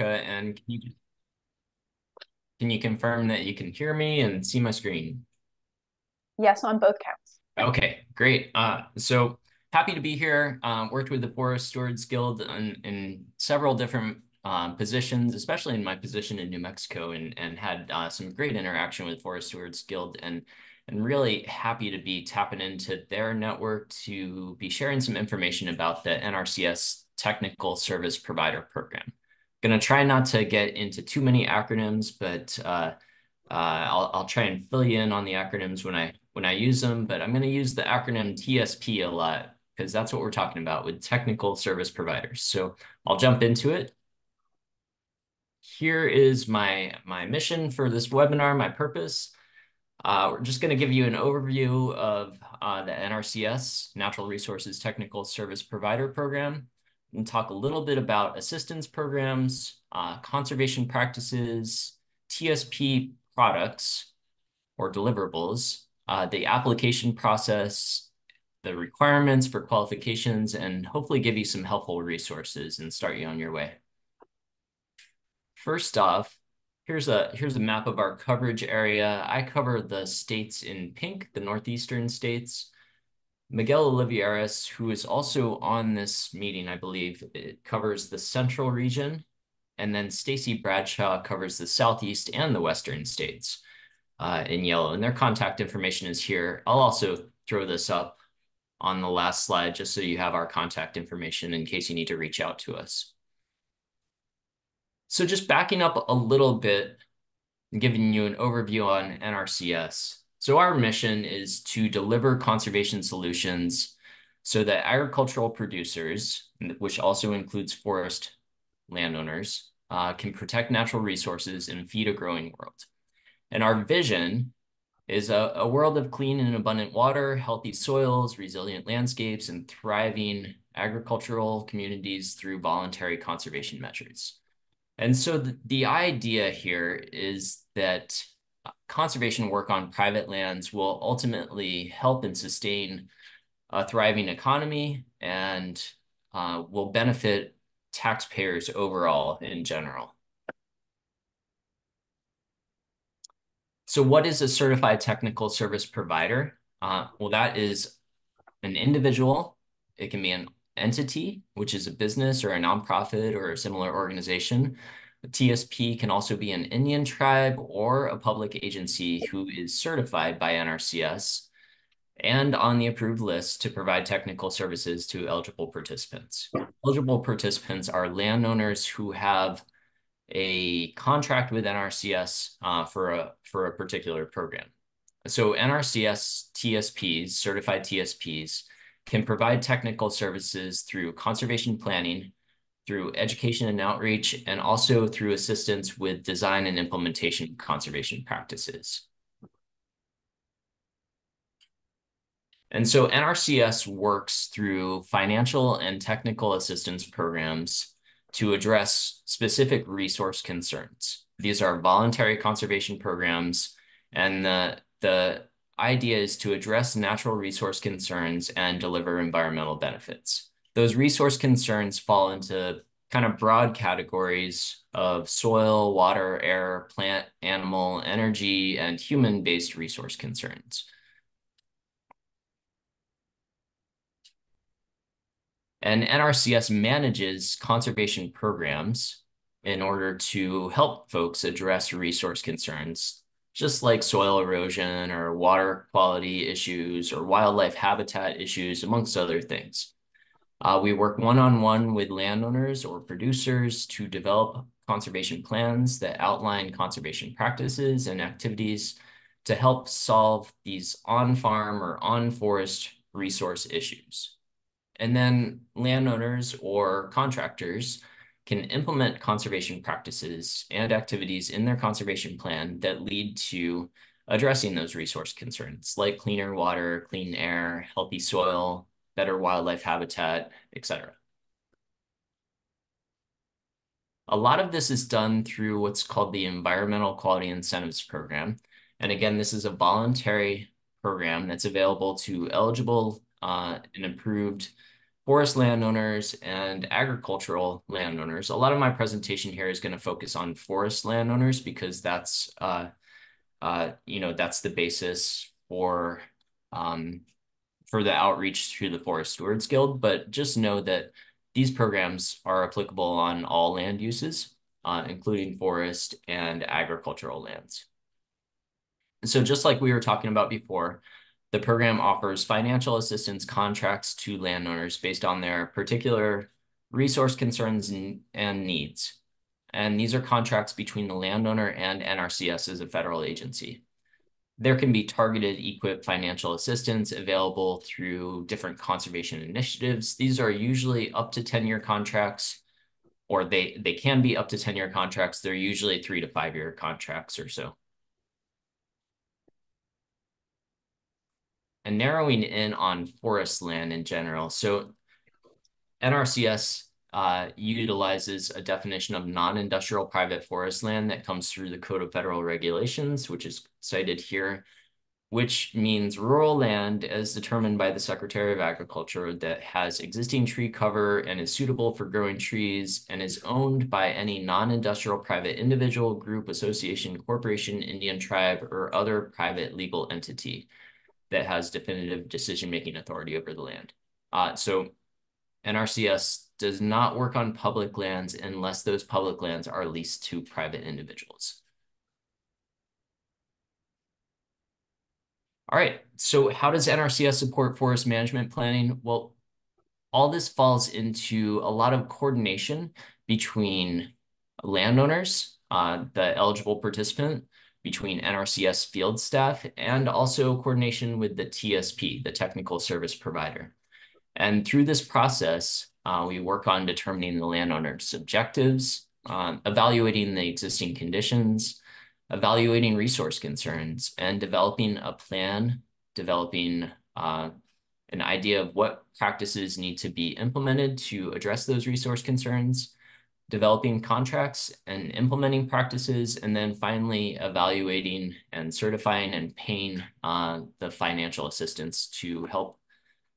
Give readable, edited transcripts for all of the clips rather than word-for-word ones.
And can you confirm that you can hear me and see my screen? Yes, on both counts. Okay, great. So happy to be here. Worked with the Forest Stewards Guild in several different positions, especially in my position in New Mexico, and had some great interaction with Forest Stewards Guild, and really happy to be tapping into their network to be sharing some information about the NRCS Technical Service Provider Program. Gonna try not to get into too many acronyms, but I'll try and fill you in on the acronyms when I use them, but I'm going to use the acronym TSP a lot because that's what we're talking about with technical service providers. So I'll jump into it. Here is my mission for this webinar, my purpose. We're just going to give you an overview of the NRCS, Natural Resources Technical Service Provider Program, and talk a little bit about assistance programs, conservation practices, TSP products or deliverables, the application process, the requirements for qualifications, and hopefully give you some helpful resources and start you on your way. First off, here's a map of our coverage area. I cover the states in pink, the northeastern states. Miguel Olivares, who is also on this meeting, I believe, it covers the central region. And then Stacy Bradshaw covers the southeast and the western states in yellow. And their contact information is here. I'll also throw this up on the last slide just so you have our contact information in case you need to reach out to us. So just backing up a little bit, and giving you an overview on NRCS. So our mission is to deliver conservation solutions so that agricultural producers, which also includes forest landowners, can protect natural resources and feed a growing world. And our vision is a world of clean and abundant water, healthy soils, resilient landscapes, and thriving agricultural communities through voluntary conservation measures. And so the idea here is that conservation work on private lands will ultimately help and sustain a thriving economy and will benefit taxpayers overall in general. So what is a certified technical service provider? Well, that is an individual. It can be an entity, which is a business or a nonprofit or a similar organization. A TSP can also be an Indian tribe or a public agency who is certified by NRCS and on the approved list to provide technical services to eligible participants. Eligible participants are landowners who have a contract with NRCS for a particular program. So NRCS TSPs, certified TSPs, can provide technical services through conservation planning, through education and outreach, and also through assistance with design and implementation of conservation practices. And so NRCS works through financial and technical assistance programs to address specific resource concerns. These are voluntary conservation programs, and the idea is to address natural resource concerns and deliver environmental benefits. Those resource concerns fall into kind of broad categories of soil, water, air, plant, animal, energy, and human-based resource concerns. And NRCS manages conservation programs in order to help folks address resource concerns, just like soil erosion or water quality issues or wildlife habitat issues, amongst other things. We work one-on-one with landowners or producers to develop conservation plans that outline conservation practices and activities to help solve these on-farm or on-forest resource issues. And then landowners or contractors can implement conservation practices and activities in their conservation plan that lead to addressing those resource concerns, like cleaner water, clean air, healthy soil, better wildlife habitat, etc. A lot of this is done through what's called the Environmental Quality Incentives Program. And again, this is a voluntary program that's available to eligible and approved forest landowners and agricultural landowners. A lot of my presentation here is going to focus on forest landowners because that's that's the basis for the outreach through the Forest Stewards Guild. But just know that these programs are applicable on all land uses, including forest and agricultural lands. So just like we were talking about before, the program offers financial assistance contracts to landowners based on their particular resource concerns and needs. And these are contracts between the landowner and NRCS as a federal agency. There can be targeted equipped financial assistance available through different conservation initiatives. These are usually up to 10-year contracts, or they can be up to 10-year contracts. They're usually 3 to 5 year contracts or so. And narrowing in on forest land in general. So NRCS utilizes a definition of non-industrial private forest land that comes through the Code of Federal Regulations, which is cited here, which means rural land as determined by the Secretary of Agriculture that has existing tree cover and is suitable for growing trees and is owned by any non-industrial private individual, group, association, corporation, Indian tribe, or other private legal entity that has definitive decision-making authority over the land. So NRCS does not work on public lands unless those public lands are leased to private individuals. All right, so how does NRCS support forest management planning? Well, all this falls into a lot of coordination between landowners, the eligible participant, between NRCS field staff, and also coordination with the TSP, the technical service provider. And through this process, we work on determining the landowner's objectives, evaluating the existing conditions, evaluating resource concerns, and developing a plan, developing an idea of what practices need to be implemented to address those resource concerns, developing contracts and implementing practices, and then finally evaluating and certifying and paying the financial assistance to help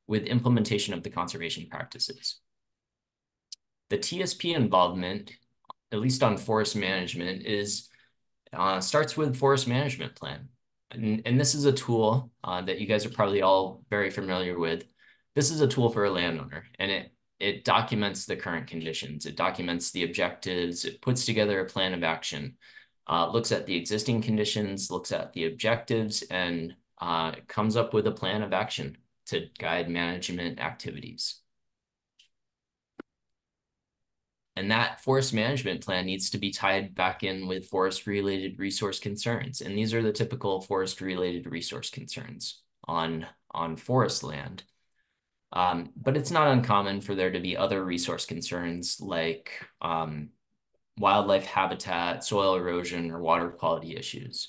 with implementation of the conservation practices. The TSP involvement, at least on forest management, starts with forest management plan. And this is a tool that you guys are probably all very familiar with. This is a tool for a landowner, and it documents the current conditions. It documents the objectives. It puts together a plan of action, looks at the existing conditions, looks at the objectives, and comes up with a plan of action to guide management activities. And that forest management plan needs to be tied back in with forest-related resource concerns. And these are the typical forest-related resource concerns on forest land. But it's not uncommon for there to be other resource concerns like wildlife habitat, soil erosion, or water quality issues.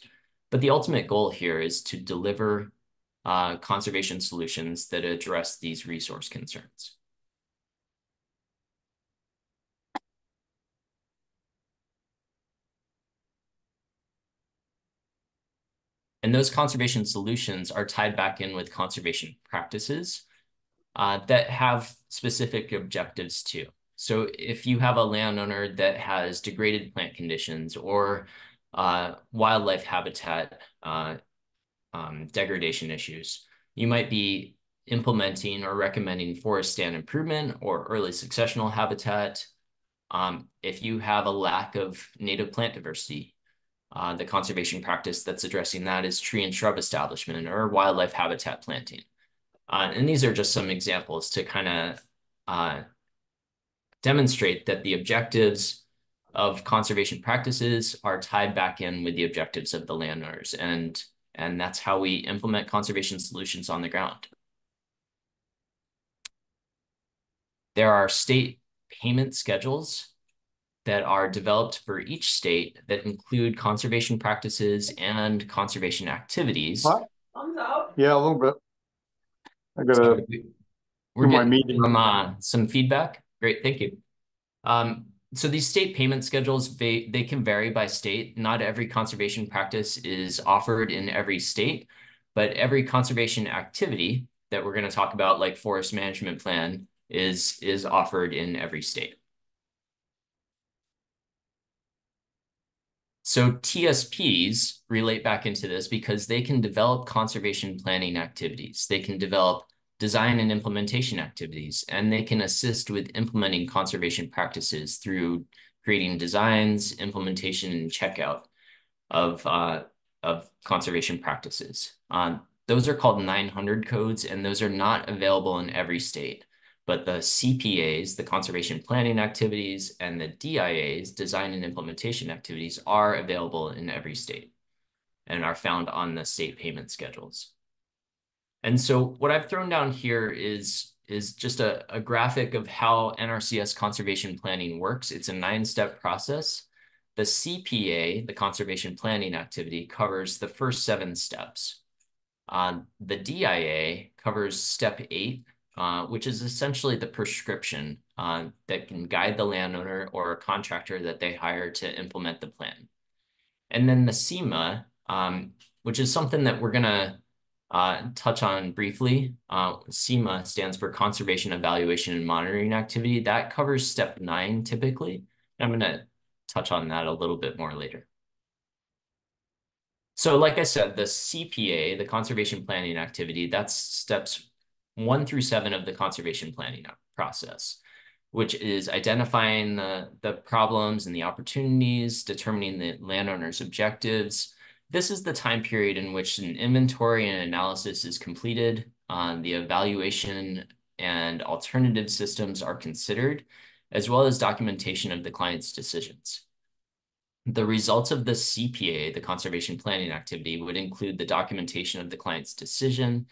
But the ultimate goal here is to deliver conservation solutions that address these resource concerns. And those conservation solutions are tied back in with conservation practices that have specific objectives too. So if you have a landowner that has degraded plant conditions or wildlife habitat degradation issues, you might be implementing or recommending forest stand improvement or early successional habitat. If you have a lack of native plant diversity, the conservation practice that's addressing that is tree and shrub establishment or wildlife habitat planting. And these are just some examples to kind of demonstrate that the objectives of conservation practices are tied back in with the objectives of the landowners. And that's how we implement conservation solutions on the ground. There are state payment schedules that are developed for each state that include conservation practices and conservation activities. Huh? Yeah, a little bit. I gotta we're do my getting meeting. Some feedback. Great, thank you. So these state payment schedules, they can vary by state. Not every conservation practice is offered in every state, but every conservation activity that we're going to talk about, like forest management plan, is offered in every state. So TSPs relate back into this because they can develop conservation planning activities. They can develop design and implementation activities, and they can assist with implementing conservation practices through creating designs, implementation, and checkout of conservation practices. Those are called 900 codes, and those are not available in every state. But the CPAs, the conservation planning activities, and the DIAs, design and implementation activities, are available in every state and are found on the state payment schedules. And so what I've thrown down here is just a graphic of how NRCS conservation planning works. It's a 9-step process. The CPA, the conservation planning activity, covers the first 7 steps. The DIA covers step 8, which is essentially the prescription that can guide the landowner or a contractor that they hire to implement the plan. And then the CEMA, which is something that we're going to touch on briefly. CEMA stands for Conservation Evaluation and Monitoring Activity. That covers step 9 typically. I'm going to touch on that a little bit more later. So like I said, the CPA, the conservation planning activity, that's steps 1 through 7 of the conservation planning process, which is identifying the problems and the opportunities, determining the landowner's objectives. This is the time period in which an inventory and analysis is completed, the evaluation and alternative systems are considered, as well as documentation of the client's decisions. The results of the CPA, the conservation planning activity, would include the documentation of the client's decision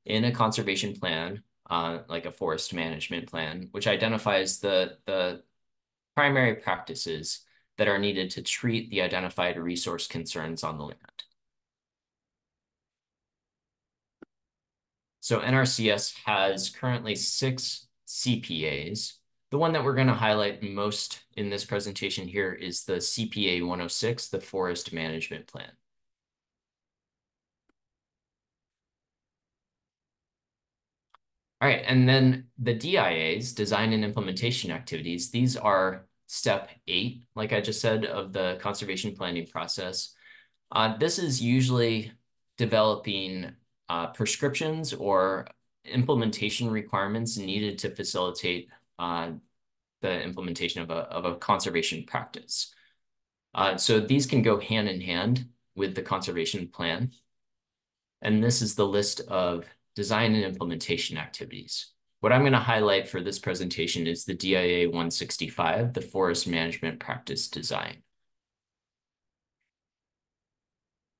in a conservation plan, like a forest management plan, which identifies the primary practices that are needed to treat the identified resource concerns on the land. So NRCS has currently 6 CPAs. The one that we're going to highlight most in this presentation here is the CPA 106, the Forest Management Plan. All right, and then the DIAs, Design and Implementation Activities, these are step 8, like I just said, of the conservation planning process. This is usually developing prescriptions or implementation requirements needed to facilitate the implementation of a conservation practice. So these can go hand in hand with the conservation plan. And this is the list of design and implementation activities. What I'm going to highlight for this presentation is the DIA 165, the Forest Management Practice Design.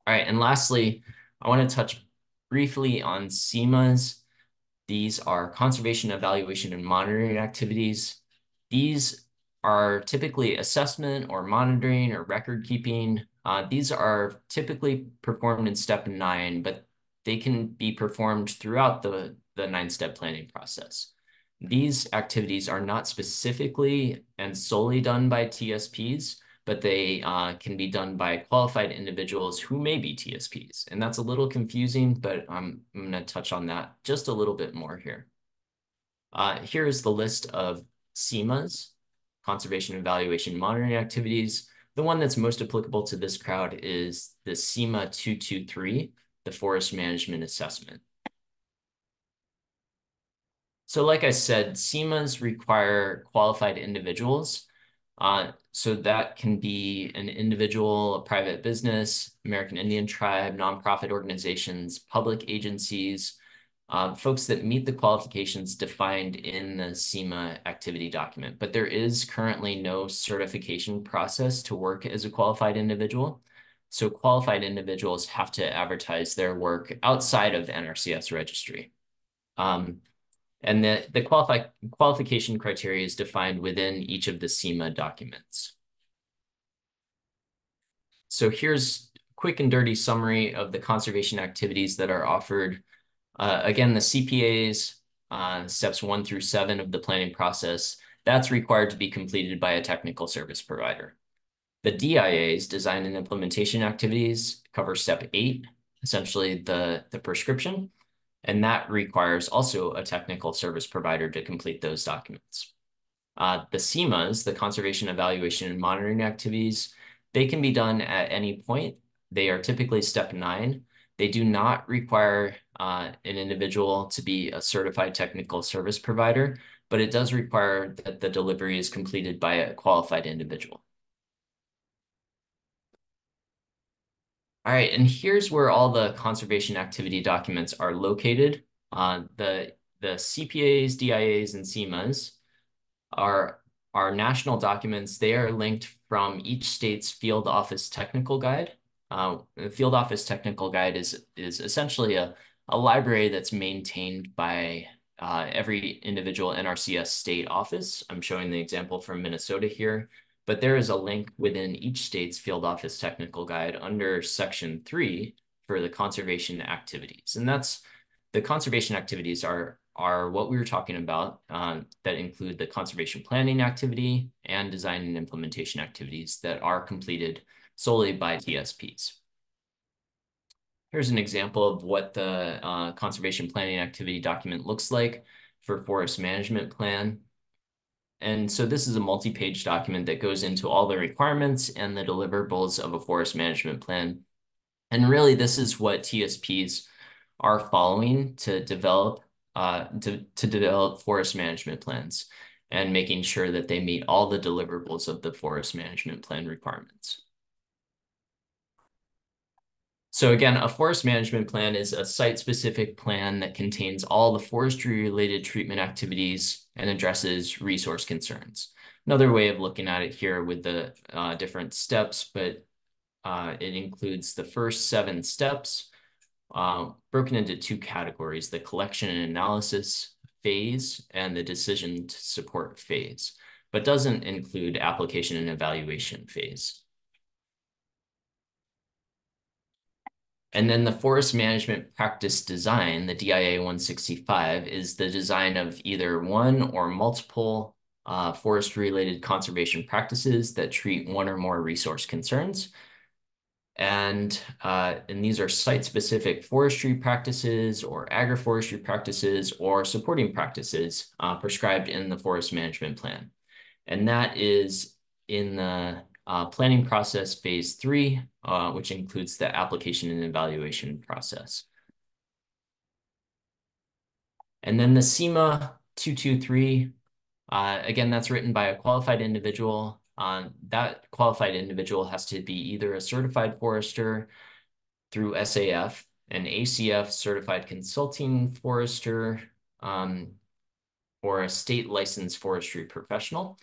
All right, and lastly, I want to touch briefly on CEMAs. These are conservation evaluation and monitoring activities. These are typically assessment or monitoring or record keeping. These are typically performed in step 9, but they can be performed throughout the 9-step planning process. These activities are not specifically and solely done by TSPs, but they can be done by qualified individuals who may be TSPs. And that's a little confusing, but I'm going to touch on that just a little bit more here. Here is the list of CEMAs, Conservation Evaluation Monitoring Activities. The one that's most applicable to this crowd is the CEMA 223, the Forest Management Assessment. So like I said, CEMAs require qualified individuals. So that can be an individual, a private business, American Indian tribe, nonprofit organizations, public agencies, folks that meet the qualifications defined in the CEMA activity document. But there is currently no certification process to work as a qualified individual. So qualified individuals have to advertise their work outside of the NRCS registry. And the qualification criteria is defined within each of the CEMA documents. So here's a quick and dirty summary of the conservation activities that are offered. Again, the CPAs, steps 1 through 7 of the planning process, that's required to be completed by a technical service provider. The DIAs, design and implementation activities, cover step 8, essentially the prescription. And that requires also a technical service provider to complete those documents. The CEMAs, the conservation evaluation and monitoring activities, they can be done at any point. They are typically step 9. They do not require an individual to be a certified technical service provider, but it does require that the delivery is completed by a qualified individual. All right, and here's where all the conservation activity documents are located. The CPAs, DIAs, and CEMAs are national documents. They are linked from each state's field office technical guide. The field office technical guide is essentially a library that's maintained by every individual NRCS state office. I'm showing the example from Minnesota here, but there is a link within each state's field office technical guide under section 3 for the conservation activities. And that's the conservation activities are what we were talking about that include the conservation planning activity and design and implementation activities that are completed solely by TSPs. Here's an example of what the conservation planning activity document looks like for forest management plan. And so this is a multi-page document that goes into all the requirements and the deliverables of a forest management plan. And really, this is what TSPs are following to develop forest management plans and making sure that they meet all the deliverables of the forest management plan requirements. So again, a forest management plan is a site-specific plan that contains all the forestry-related treatment activities and addresses resource concerns. Another way of looking at it here with the different steps, but it includes the first 7 steps, broken into 2 categories, the collection and analysis phase and the decision to support phase, but doesn't include application and evaluation phase. And then the forest management practice design, the DIA 165, is the design of either one or multiple forest-related conservation practices that treat one or more resource concerns. And these are site-specific forestry practices or agroforestry practices or supporting practices prescribed in the forest management plan. And that is in the planning process phase 3, which includes the application and evaluation process. And then the SEMA 223, again, that's written by a qualified individual. That qualified individual has to be either a certified forester through SAF, an ACF certified consulting forester, or a state licensed forestry professional.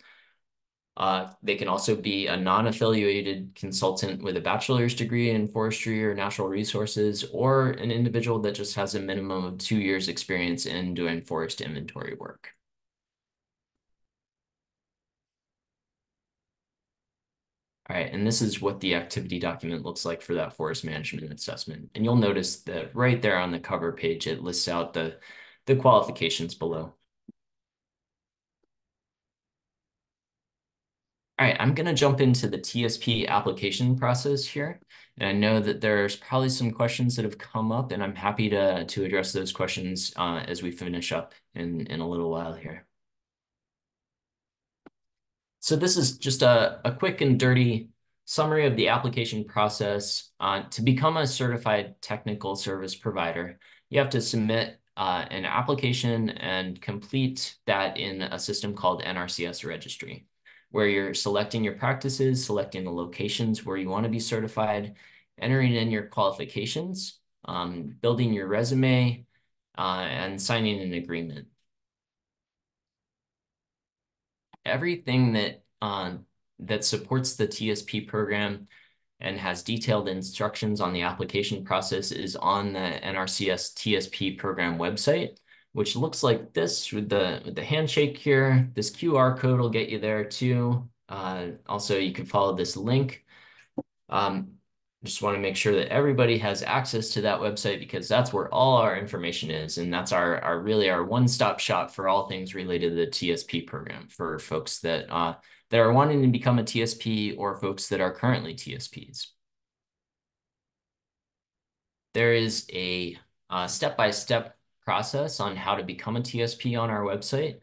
They can also be a non-affiliated consultant with a bachelor's degree in forestry or natural resources, or an individual that just has a minimum of 2 years experience in doing forest inventory work. All right, and this is what the activity document looks like for that forest management assessment. And you'll notice that right there on the cover page, it lists out the qualifications below. All right, I'm going to jump into the TSP application process here. And I know that there's probably some questions that have come up, and I'm happy to address those questions as we finish up in a little while here. So this is just a quick and dirty summary of the application process. To become a certified technical service provider, you have to submit an application and complete that in a system called NRCS registry, where you're selecting your practices, selecting the locations where you want to be certified, entering in your qualifications, building your resume, and signing an agreement. Everything that supports the TSP program and has detailed instructions on the application process is on the NRCS TSP program website, which looks like this with the handshake here. This QR code will get you there too. Also, you can follow this link. Just want to make sure that everybody has access to that website because that's where all our information is. And that's really our one-stop shop for all things related to the TSP program for folks that are wanting to become a TSP or folks that are currently TSPs. There is a step-by-step process on how to become a TSP on our website.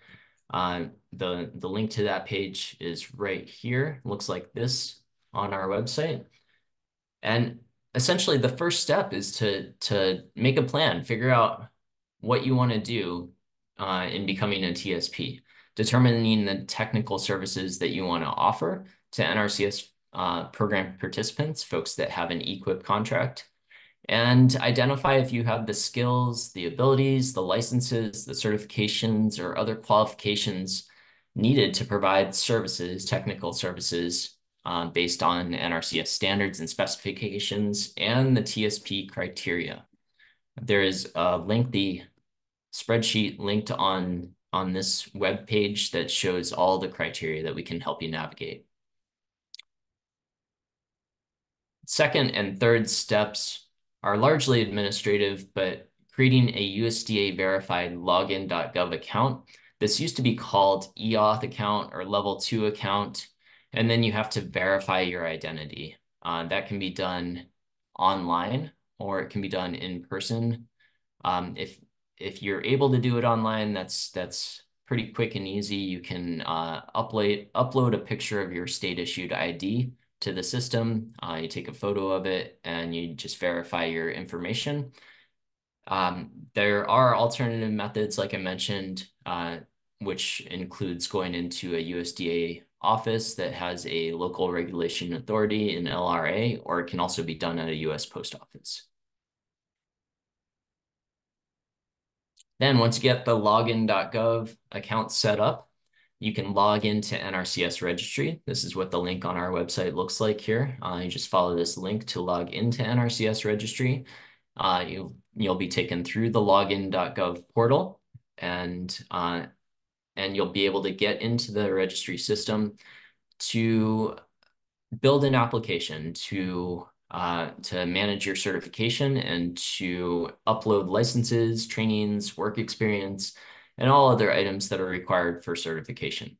The link to that page is right here. It looks like this on our website. And essentially the first step is to make a plan, figure out what you want to do in becoming a TSP, determining the technical services that you want to offer to NRCS program participants, folks that have an equip contract, and identify if you have the skills, the abilities, the licenses, the certifications, or other qualifications needed to provide services, technical services, based on NRCS standards and specifications and the TSP criteria. There is a lengthy spreadsheet linked on this web page that shows all the criteria that we can help you navigate. Second and third steps are largely administrative, but creating a USDA verified login.gov account. This used to be called eAuth account or level 2 account, and then you have to verify your identity. That can be done online or it can be done in person. If you're able to do it online, that's pretty quick and easy. You can upload a picture of your state issued ID to the system. You take a photo of it and you just verify your information. There are alternative methods, like I mentioned, which includes going into a USDA office that has a local regulation authority in LRA, or it can also be done at a US post office. Then once you get the login.gov account set up, you can log into NRCS registry. This is what the link on our website looks like here. You just follow this link to log into NRCS registry. You'll be taken through the login.gov portal, and you'll be able to get into the registry system to build an application to manage your certification and to upload licenses, trainings, work experience, and all other items that are required for certification.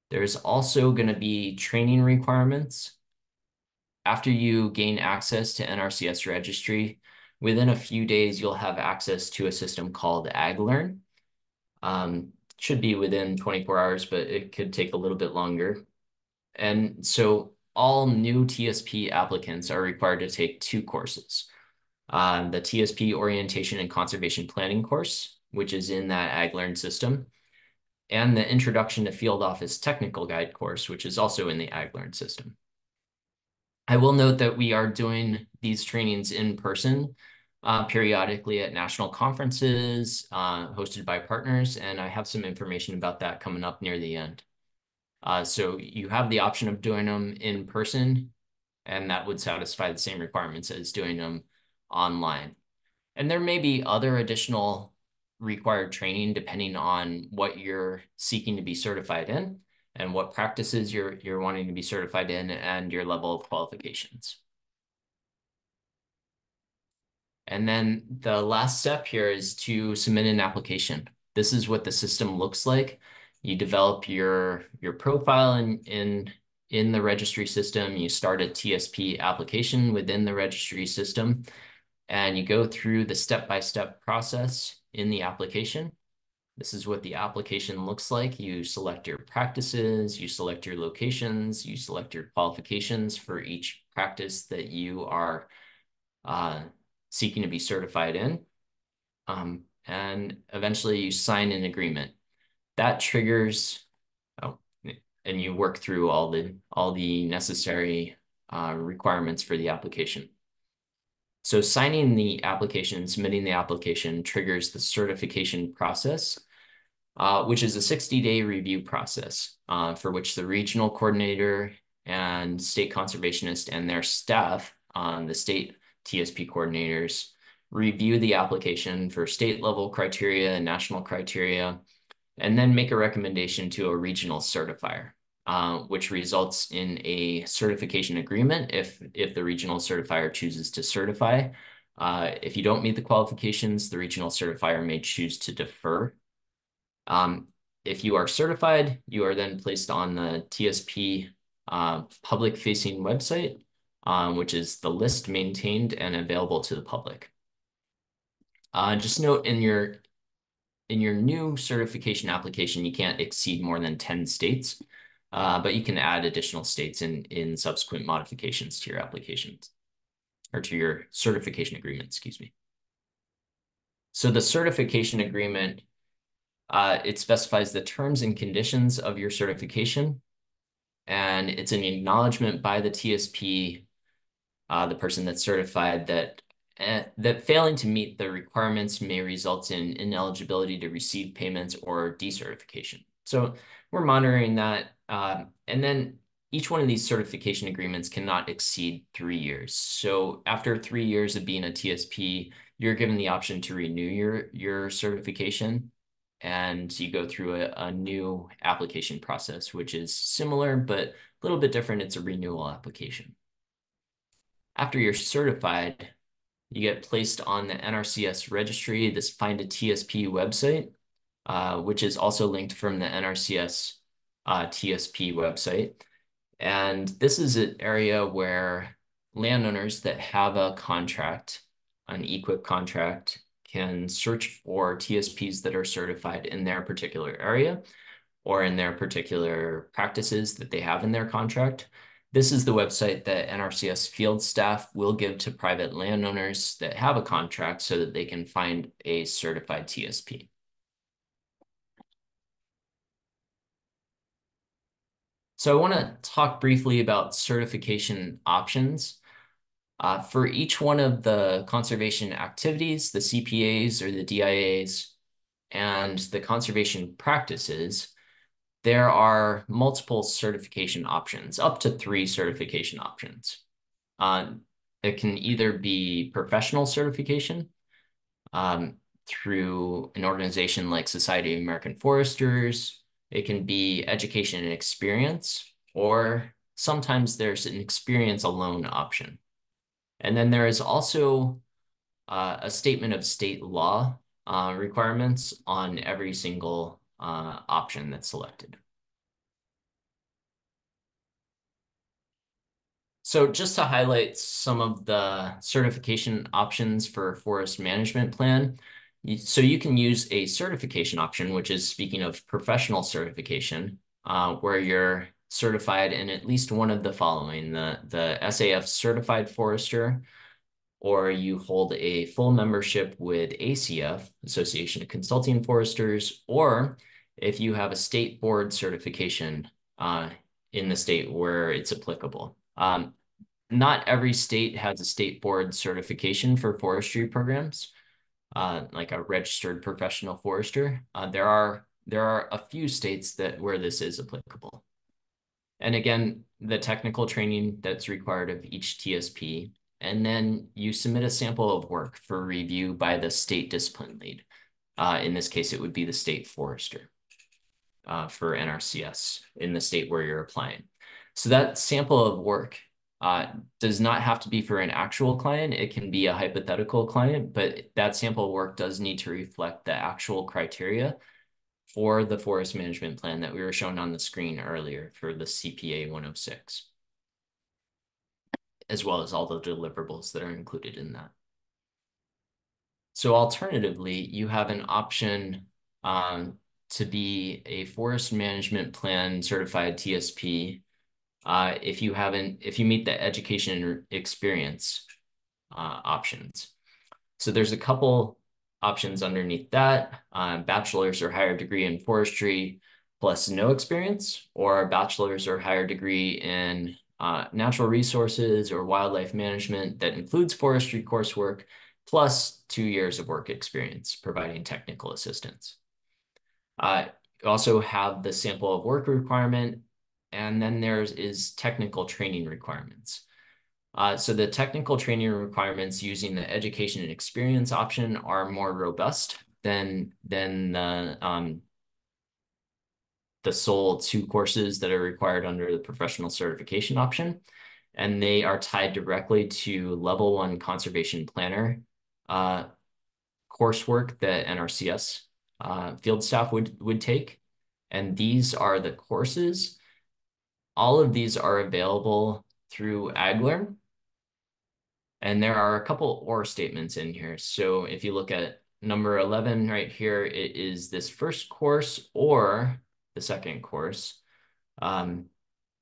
There's also going to be training requirements. After you gain access to NRCS registry, within a few days, you'll have access to a system called AgLearn. Should be within 24 hours, but it could take a little bit longer. And so all new TSP applicants are required to take 2 courses. The TSP Orientation and Conservation Planning course, which is in that AgLearn system, and the Introduction to Field Office Technical Guide course, which is also in the AgLearn system. I will note that we are doing these trainings in person periodically at national conferences hosted by partners, and I have some information about that coming up near the end. So you have the option of doing them in person, and that would satisfy the same requirements as doing them online. And there may be other additional required training depending on what you're seeking to be certified in and what practices you're wanting to be certified in and your level of qualifications. And then the last step here is to submit an application. This is what the system looks like. You develop your profile in the registry system. You start a TSP application within the registry system, and you go through the step-by-step process in the application. This is what the application looks like. You select your practices, you select your locations, you select your qualifications for each practice that you are seeking to be certified in. And eventually you sign an agreement. That triggers, and you work through all the necessary requirements for the application. So signing the application, submitting the application triggers the certification process, which is a 60-day review process for which the regional coordinator and state conservationist and their staff, the state TSP coordinators, review the application for state level criteria and national criteria, and then make a recommendation to a regional certifier, which results in a certification agreement if the regional certifier chooses to certify. If you don't meet the qualifications, the regional certifier may choose to defer. If you are certified, you are then placed on the TSP public-facing website, which is the list maintained and available to the public. Just note in your new certification application, you can't exceed more than 10 states, but you can add additional states in subsequent modifications to your applications or to your certification agreement, excuse me. So the certification agreement, it specifies the terms and conditions of your certification, and it's an acknowledgement by the TSP, the person that's certified, that failing to meet the requirements may result in ineligibility to receive payments or decertification. So we're monitoring that. And then each one of these certification agreements cannot exceed 3 years. So after 3 years of being a TSP, you're given the option to renew your certification, and you go through a new application process, which is similar, but a little bit different. It's a renewal application. After you're certified, you get placed on the NRCS registry, this Find a TSP website, which is also linked from the NRCS TSP website. And this is an area where landowners that have a contract, an EQIP contract, can search for TSPs that are certified in their particular area or in their particular practices that they have in their contract. This is the website that NRCS field staff will give to private landowners that have a contract so that they can find a certified TSP. So I want to talk briefly about certification options. For each one of the conservation activities, the CPAs or the DIAs, and the conservation practices, there are multiple certification options, up to 3 certification options. It can either be professional certification through an organization like Society of American Foresters. It can be education and experience, or sometimes there's an experience alone option. And then there is also a statement of state law requirements on every single option that's selected. So just to highlight some of the certification options for forest management plan. So you can use a certification option, which is, speaking of professional certification, where you're certified in at least one of the following: the SAF certified forester, or you hold a full membership with ACF, Association of Consulting Foresters, or if you have a state board certification in the state where it's applicable. Not every state has a state board certification for forestry programs, like a registered professional forester. There are a few states where this is applicable. And again, the technical training that's required of each TSP, and then you submit a sample of work for review by the state discipline lead. In this case, it would be the state forester for NRCS in the state where you're applying. So that sample of work does not have to be for an actual client. It can be a hypothetical client, but that sample of work does need to reflect the actual criteria for the forest management plan that we were shown on the screen earlier for the CPA 106, as well as all the deliverables that are included in that. So alternatively, you have an option to be a forest management plan certified TSP if you meet the education and experience options. So there's a couple options underneath that: bachelor's or higher degree in forestry plus no experience, or a bachelor's or higher degree in natural resources or wildlife management that includes forestry coursework plus 2 years of work experience providing technical assistance. You also have the sample of work requirement, and then is technical training requirements. So the technical training requirements using the education and experience option are more robust than the sole 2 courses that are required under the professional certification option. And they are tied directly to level 1 conservation planner coursework that NRCS field staff would take. And these are the courses. All of these are available through AgLearn. And there are a couple OR statements in here. So if you look at number 11 right here, it is this first course or the second course.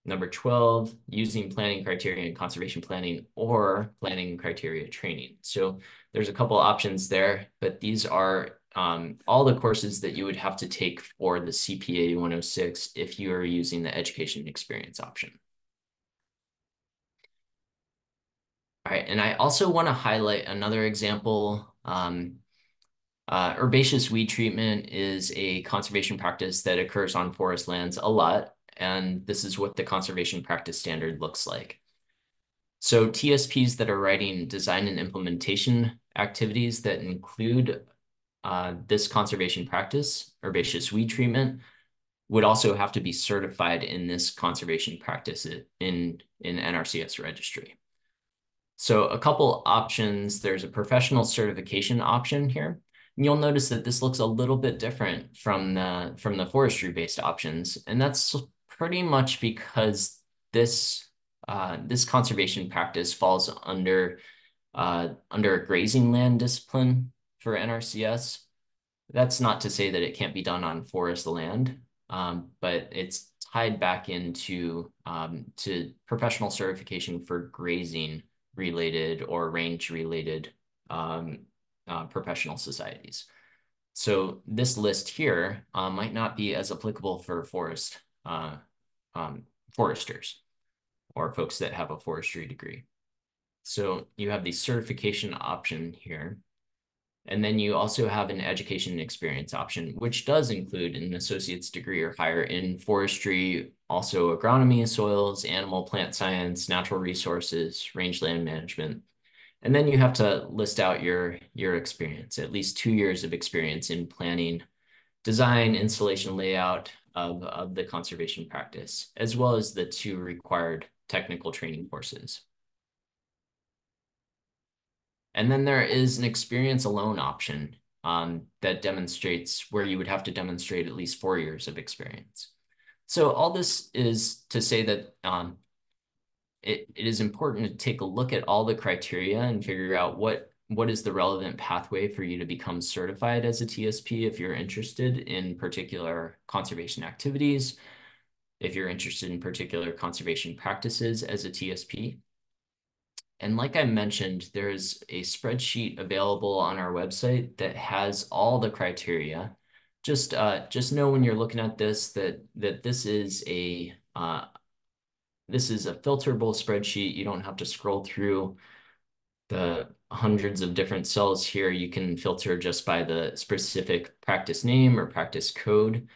Number 12, using planning criteria and conservation planning or planning criteria training. So there's a couple options there, but these are all the courses that you would have to take for the CPA 106 if you are using the education and experience option. All right, and I also want to highlight another example. Herbaceous weed treatment is a conservation practice that occurs on forest lands a lot, and this is what the conservation practice standard looks like. So TSPs that are writing design and implementation activities that include this conservation practice, herbaceous weed treatment, would also have to be certified in this conservation practice in NRCS registry. So a couple options, there's a professional certification option here. And you'll notice that this looks a little bit different from the forestry-based options. And that's pretty much because this conservation practice falls under a grazing land discipline for NRCS. That's not to say that it can't be done on forest land, but it's tied back into to professional certification for grazing related or range related professional societies. So this list here might not be as applicable for foresters or folks that have a forestry degree. So you have the certification option here. And then you also have an education and experience option, which does include an associate's degree or higher in forestry, also agronomy, soils, animal plant science, natural resources, rangeland management. And then you have to list out your experience, at least 2 years of experience in planning, design, installation, layout of the conservation practice, as well as the 2 required technical training courses. And then there is an experience alone option that demonstrates where you would have to demonstrate at least 4 years of experience. So all this is to say that it is important to take a look at all the criteria and figure out what is the relevant pathway for you to become certified as a TSP if you're interested in particular conservation activities, if you're interested in particular conservation practices as a TSP. And like I mentioned, there's a spreadsheet available on our website that has all the criteria. Just know when you're looking at this that this is a filterable spreadsheet. You don't have to scroll through the hundreds of different cells here. You can filter just by the specific practice name or practice code.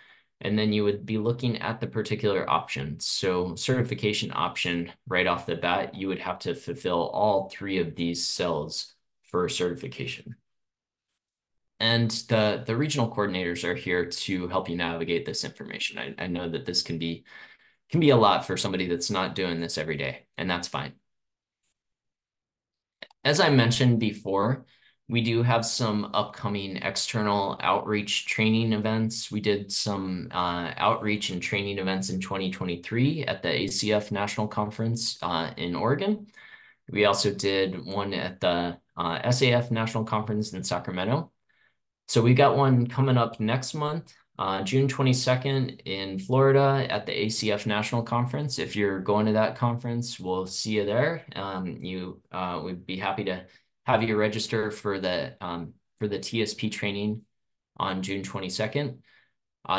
And then you would be looking at the particular options. So certification option right off the bat, you would have to fulfill all 3 of these cells for certification. And the regional coordinators are here to help you navigate this information. I know that this can be a lot for somebody that's not doing this every day, and that's fine. As I mentioned before, we do have some upcoming external outreach training events. We did some outreach and training events in 2023 at the ACF National Conference in Oregon. We also did one at the SAF National Conference in Sacramento. So we got one coming up next month, June 22nd in Florida at the ACF National Conference. If you're going to that conference, we'll see you there. We'd be happy to have you register for the TSP training on June 22nd.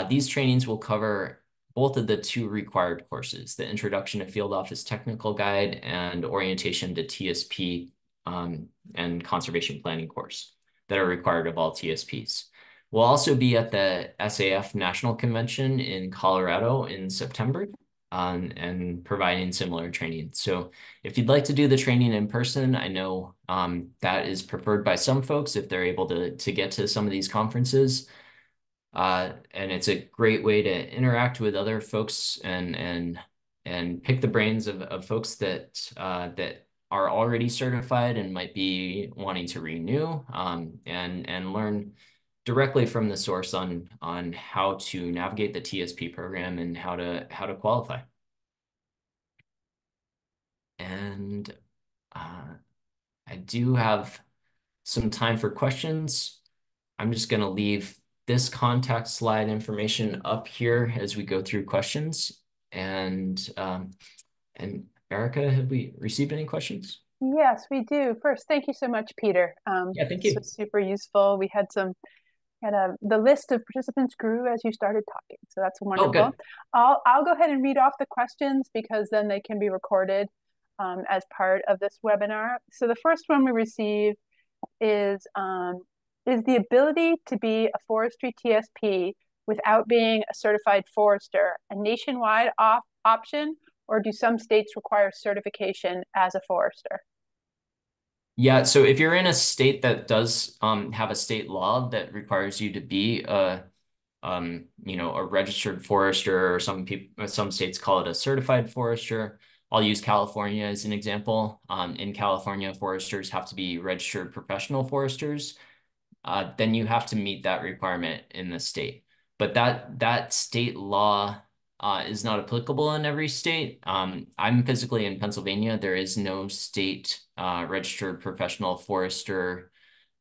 These trainings will cover both of the 2 required courses, the Introduction to Field Office Technical Guide and Orientation to TSP and Conservation Planning course that are required of all TSPs. We'll also be at the SAF National Convention in Colorado in September and providing similar training. So if you'd like to do the training in person, I know that is preferred by some folks if they're able to get to some of these conferences. And it's a great way to interact with other folks and pick the brains of folks that are already certified and might be wanting to renew and learn directly from the source on how to navigate the TSP program and how to qualify. And I do have some time for questions. I'm just going to leave this contact slide information up here as we go through questions. And Erica, have we received any questions? Yes, we do. First, thank you so much, Peter. Yeah, thank This you. was super useful. We had the list of participants grew as you started talking, so that's Oh, wonderful. good. I'll go ahead and read off the questions because then they can be recorded as part of this webinar. So the first one we received is the ability to be a forestry TSP without being a certified forester a nationwide option, or do some states require certification as a forester? Yeah, so if you're in a state that does have a state law that requires you to be a registered forester, or some states call it a certified forester. I'll use California as an example. In California, foresters have to be registered professional foresters. Then you have to meet that requirement in the state. But that state law is not applicable in every state. I'm physically in Pennsylvania. There is no state registered professional forester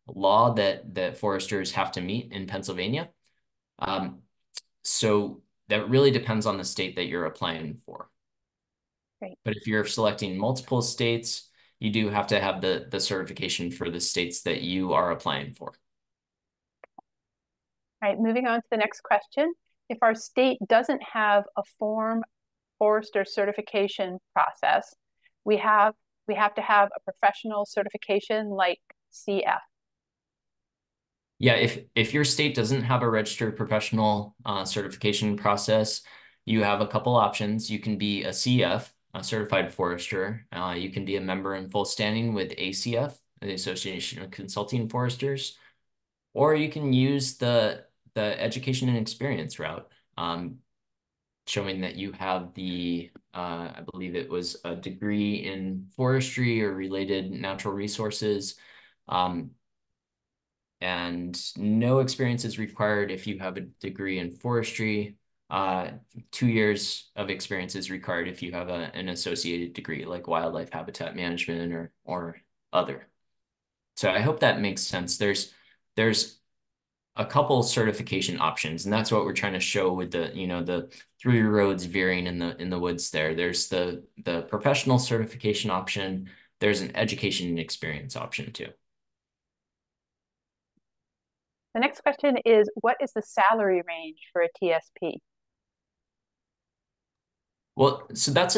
law that foresters have to meet in Pennsylvania. So that really depends on the state that you're applying for. Great. But if you're selecting multiple states, you do have to have the certification for the states that you are applying for. All right, moving on to the next question. If our state doesn't have a form forester certification process, we have to have a professional certification like CF. Yeah, if your state doesn't have a registered professional certification process, you have a couple options. You can be a CF, a certified forester. You can be a member in full standing with ACF, the Association of Consulting Foresters, or you can use the education and experience route, showing that you have I believe it was a degree in forestry or related natural resources. And no experience is required if you have a degree in forestry. 2 years of experience is required if you have an associated degree like wildlife habitat management or other. So I hope that makes sense. There's a couple certification options, and that's what we're trying to show with the through your roads veering in the woods there. There's the professional certification option. There's an education and experience option too. The next question is, what is the salary range for a TSP? Well, so that's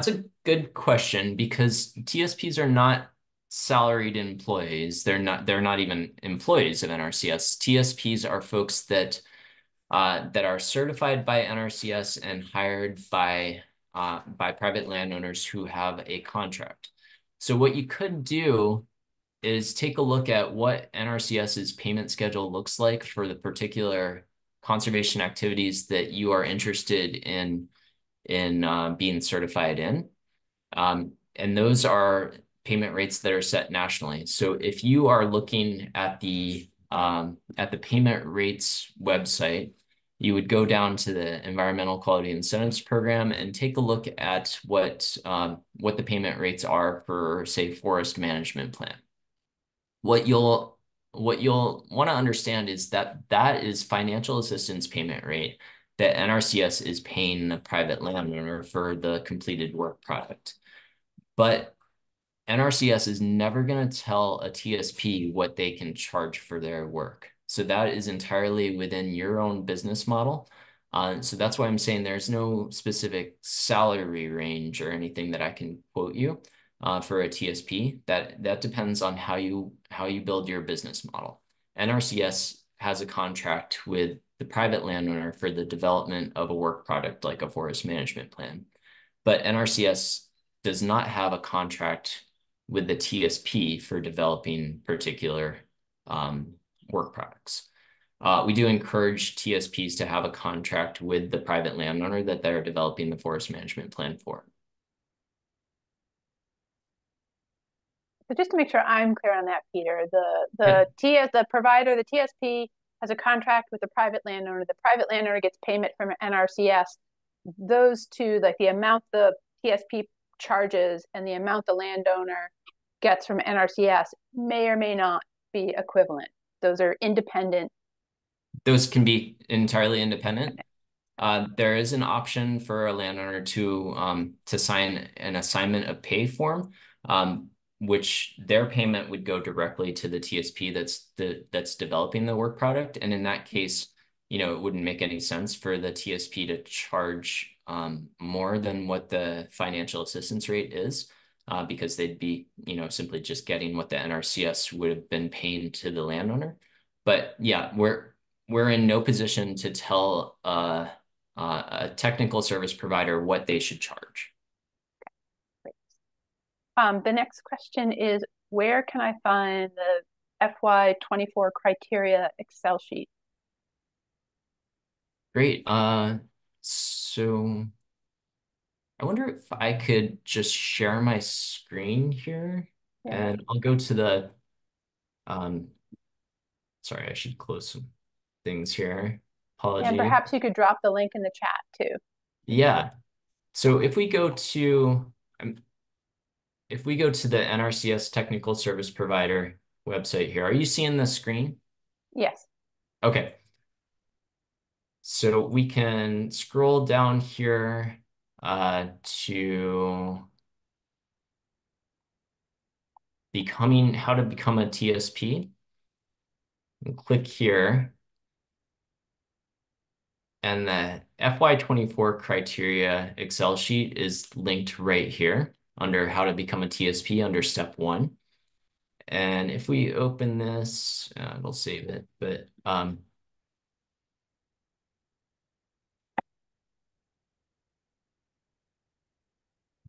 a good question because TSPs are not salaried employees. They're not even employees of NRCS. TSPs are folks that are certified by NRCS and hired by private landowners who have a contract. So what you could do is take a look at what NRCS's payment schedule looks like for the particular conservation activities that you are interested in being certified in. And those are payment rates that are set nationally. So if you are looking at the payment rates website, you would go down to the Environmental Quality Incentives Program and take a look at what the payment rates are for, say, forest management plan. What you'll want to understand is that is financial assistance payment rate that NRCS is paying the private landowner for the completed work product. But NRCS is never going to tell a TSP what they can charge for their work. So that is entirely within your own business model. So that's why I'm saying there's no specific salary range or anything that I can quote you for a TSP. That depends on how you build your business model. NRCS has a contract with the private landowner for the development of a work product like a forest management plan. But NRCS does not have a contract with the TSP for developing particular work products. We do encourage TSPs to have a contract with the private landowner that they're developing the forest management plan for. So just to make sure I'm clear on that, Peter, the provider, the TSP, has a contract with the private landowner. The private landowner gets payment from NRCS. Those two, like the amount the TSP charges and the amount the landowner gets from NRCS, may or may not be equivalent. those are independent? Those can be entirely independent. There is an option for a landowner to sign an assignment of pay form, which their payment would go directly to the TSP that's developing the work product. And in that case, it wouldn't make any sense for the TSP to charge more than what the financial assistance rate is, because they'd be, simply just getting what the NRCS would have been paying to the landowner. But yeah, we're in no position to tell a technical service provider what they should charge. The next question is, where can I find the FY24 criteria Excel sheet? Great. So I wonder if I could just share my screen here, Yeah. and I'll go to the, sorry, I should close some things here. Apology. And perhaps you could drop the link in the chat too. Yeah. So if we go to the NRCS Technical Service Provider website here, are you seeing the screen? Yes. Okay. So we can scroll down here to how to become a TSP. And click here. And the FY24 criteria Excel sheet is linked right here under how to become a TSP under step 1. And if we open this, it'll save it, but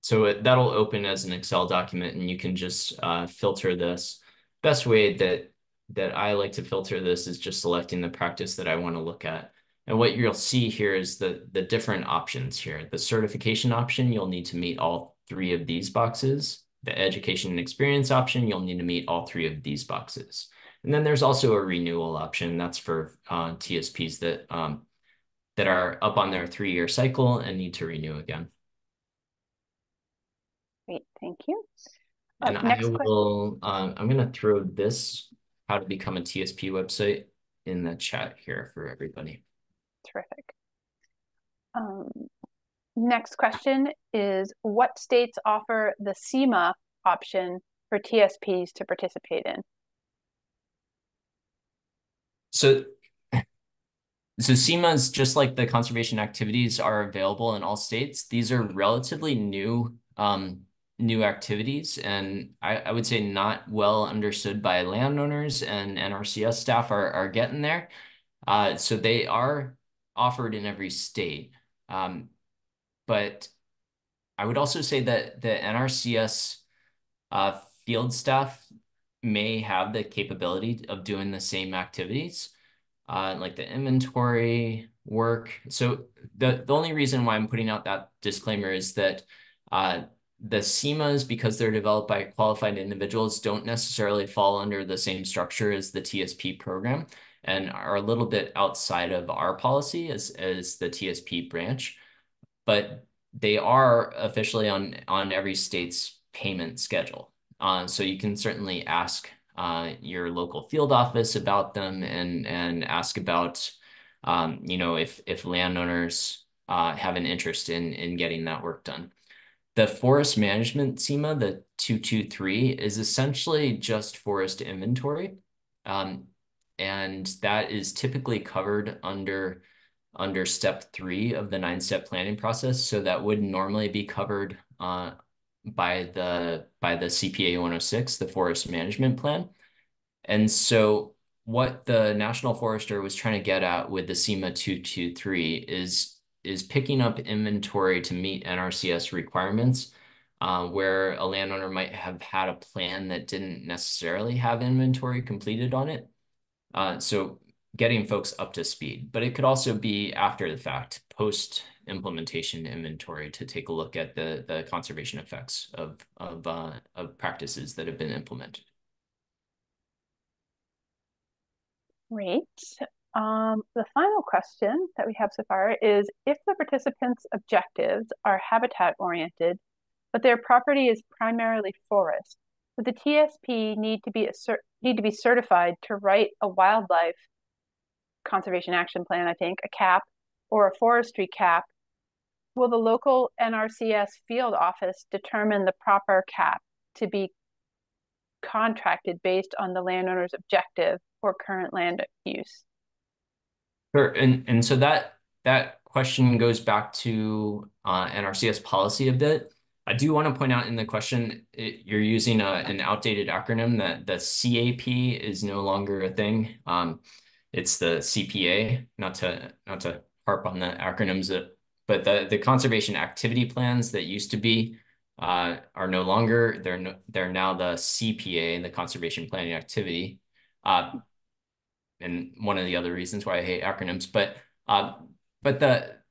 so that'll open as an Excel document, and you can just filter this. Best way that I like to filter this is just selecting the practice that I want to look at. And what you'll see here is the different options here. The certification option, you'll need to meet all 3 of these boxes. The education and experience option, you'll need to meet all 3 of these boxes. And then there's also a renewal option. That's for TSPs that are up on their 3-year cycle and need to renew again. Great, thank you. And I will, I'm going to throw this how to become a TSP website in the chat here for everybody. Terrific. Next question is, what states offer the SEMA option for TSPs to participate in? So SEMAs, just like the conservation activities, are available in all states. These are relatively new activities, and I would say not well understood by landowners, and NRCS staff are getting there. So they are offered in every state. But I would also say that the NRCS field staff may have the capability of doing the same activities, like the inventory work. So the only reason why I'm putting out that disclaimer is that the SEMAs, because they're developed by qualified individuals, don't necessarily fall under the same structure as the TSP program and are a little bit outside of our policy as the TSP branch, but they are officially on every state's payment schedule. So you can certainly ask your local field office about them and ask about, if landowners have an interest in getting that work done. The forest management SEMA, the 223, is essentially just forest inventory. And that is typically covered under step 3 of the 9-step planning process. So that would normally be covered by the CPA 106, the forest management plan. And so what the National Forester was trying to get at with the SEMA 223 is picking up inventory to meet NRCS requirements, where a landowner might have had a plan that didn't necessarily have inventory completed on it. So getting folks up to speed, but it could also be after the fact, post-implementation inventory, to take a look at the conservation effects of practices that have been implemented. Great. The final question that we have so far is, if the participants' objectives are habitat oriented, but their property is primarily forest, would the TSP need to be certified to write a wildlife conservation action plan, I think, a CAP, or a forestry CAP? Will the local NRCS field office determine the proper CAP to be contracted based on the landowner's objective or current land use? Sure. And so that question goes back to NRCS policy a bit. I do want to point out in the question, you're using an outdated acronym that the CAP is no longer a thing. It's the CPA, not to harp on the acronyms, but the conservation activity plans that used to be are no longer. They're now the CPA, the conservation planning activity. And one of the other reasons why I hate acronyms, but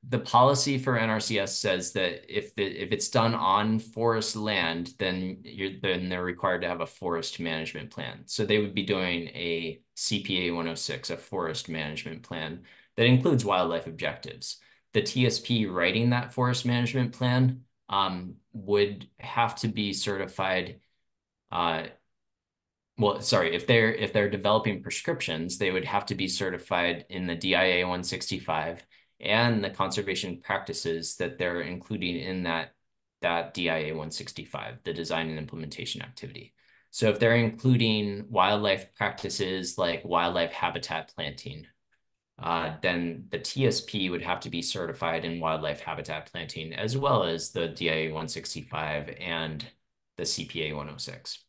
the policy for NRCS says that if it's done on forest land, then they're required to have a forest management plan. So they would be doing a CPA 106, a forest management plan that includes wildlife objectives. The TSP writing that forest management plan would have to be certified. Well, sorry, if they're developing prescriptions, they would have to be certified in the DIA 165 and the conservation practices that they're including in that DIA 165, the design and implementation activity. So if they're including wildlife practices like wildlife habitat planting, then the TSP would have to be certified in wildlife habitat planting, as well as the DIA 165 and the CPA 106.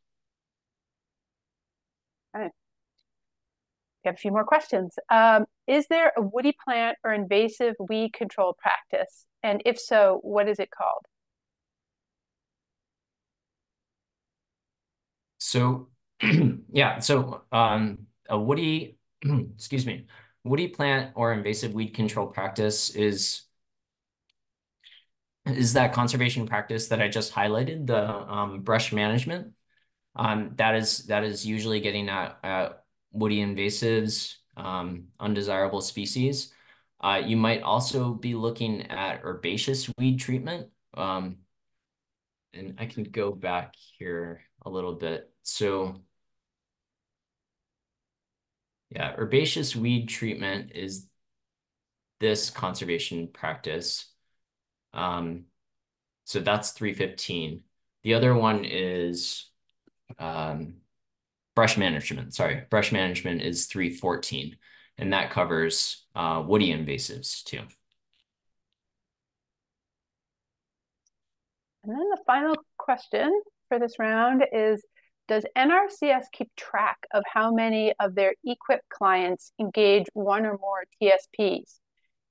Okay. We have a few more questions. Is there a woody plant or invasive weed control practice? And if so, what is it called? So, yeah, so a woody, excuse me, woody plant or invasive weed control practice is that conservation practice that I just highlighted, the brush management. That is usually getting at woody invasives, undesirable species. You might also be looking at herbaceous weed treatment. And I can go back here a little bit. So yeah, herbaceous weed treatment is this conservation practice. So that's 315. The other one is brush management. Sorry, brush management is 314, and that covers woody invasives too. And then the final question for this round is, does NRCS keep track of how many of their equipped clients engage one or more TSPs?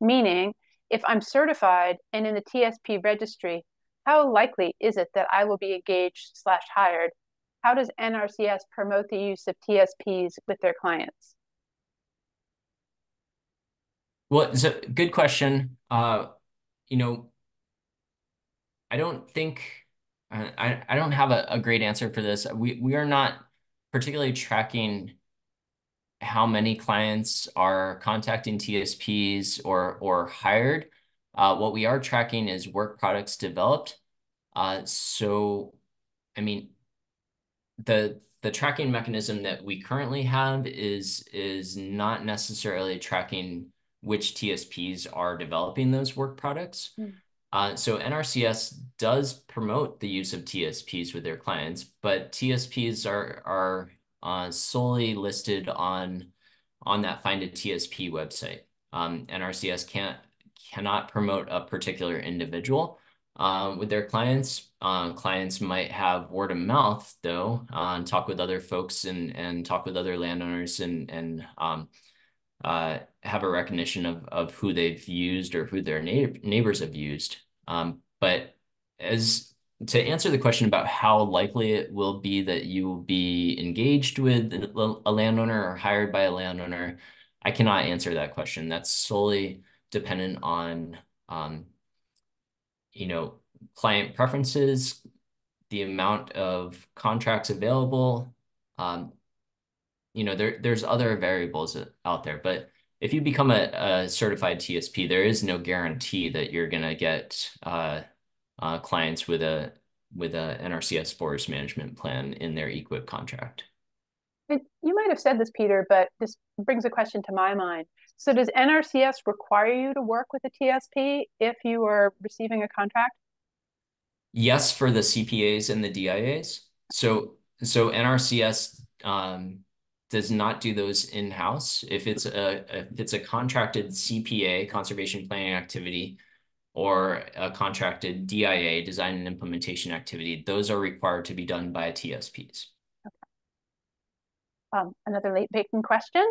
Meaning, if I'm certified and in the TSP registry, how likely is it that I will be engaged/hired? How does NRCS promote the use of TSPs with their clients? Well, it's a good question. You know, I don't think I don't have a great answer for this. We are not particularly tracking how many clients are contacting TSPs or hired. What we are tracking is work products developed. So, I mean, the tracking mechanism that we currently have is not necessarily tracking which TSPs are developing those work products. So NRCS does promote the use of TSPs with their clients, but TSPs are solely listed on that Find a TSP website. NRCS cannot promote a particular individual with their clients. Clients might have word of mouth though, and talk with other folks and talk with other landowners and have a recognition of who they've used or who their neighbors have used. But as to answer the question about how likely it will be that you will be engaged with a landowner or hired by a landowner, I cannot answer that question. That's solely dependent on, client preferences, the amount of contracts available. There's other variables out there, but if you become a certified TSP, there is no guarantee that you're going to get clients with a a NRCS forest management plan in their EQIP contract. You might have said this, Peter, but this brings a question to my mind. So does NRCS require you to work with a TSP if you are receiving a contract? Yes, for the CPAs and the DIAs. So NRCS does not do those in-house. If it's a contracted CPA, conservation planning activity, or a contracted DIA, design and implementation activity, those are required to be done by TSPs. Another late baking question.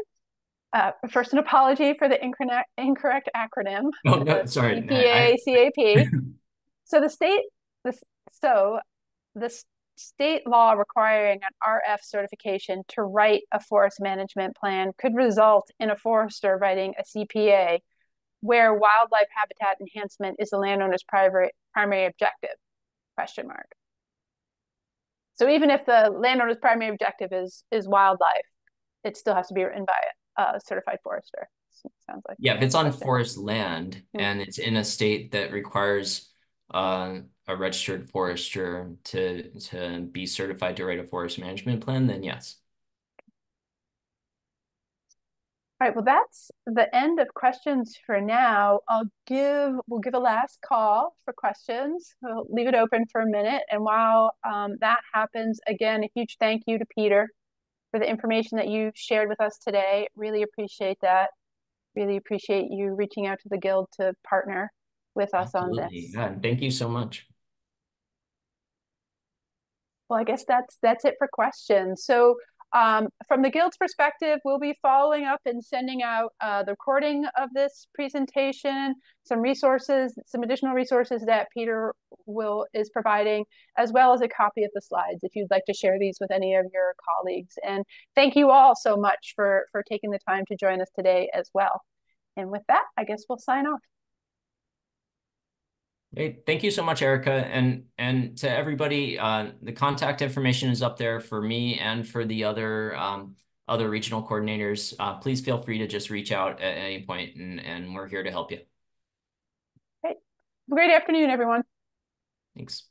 First, an apology for the incorrect acronym. Oh, no, sorry. CPA, CAP. So the state law requiring an RF certification to write a forest management plan could result in a forester writing a CPA where wildlife habitat enhancement is the landowner's primary objective, question mark. So even if the landowner's primary objective is wildlife, it still has to be written by a certified forester. Sounds like. Yeah, if it's on forest land and it's in a state that requires a registered forester to be certified to write a forest management plan, then yes. All right, well, that's the end of questions for now. We'll give a last call for questions. We'll leave it open for a minute. And while that happens, again, a huge thank you to Peter for the information that you shared with us today. Really appreciate that. Really appreciate you reaching out to the Guild to partner with us on this. Yeah, thank you so much. Well, I guess that's it for questions. So from the Guild's perspective, we'll be following up and sending out the recording of this presentation, some resources, some additional resources that Peter is providing, as well as a copy of the slides if you'd like to share these with any of your colleagues. And thank you all so much for taking the time to join us today as well. And with that, I guess we'll sign off. Great. Thank you so much, Erica. And to everybody, the contact information is up there for me and for the other regional coordinators. Please feel free to just reach out at any point, and we're here to help you. Great. Have a great afternoon, everyone. Thanks.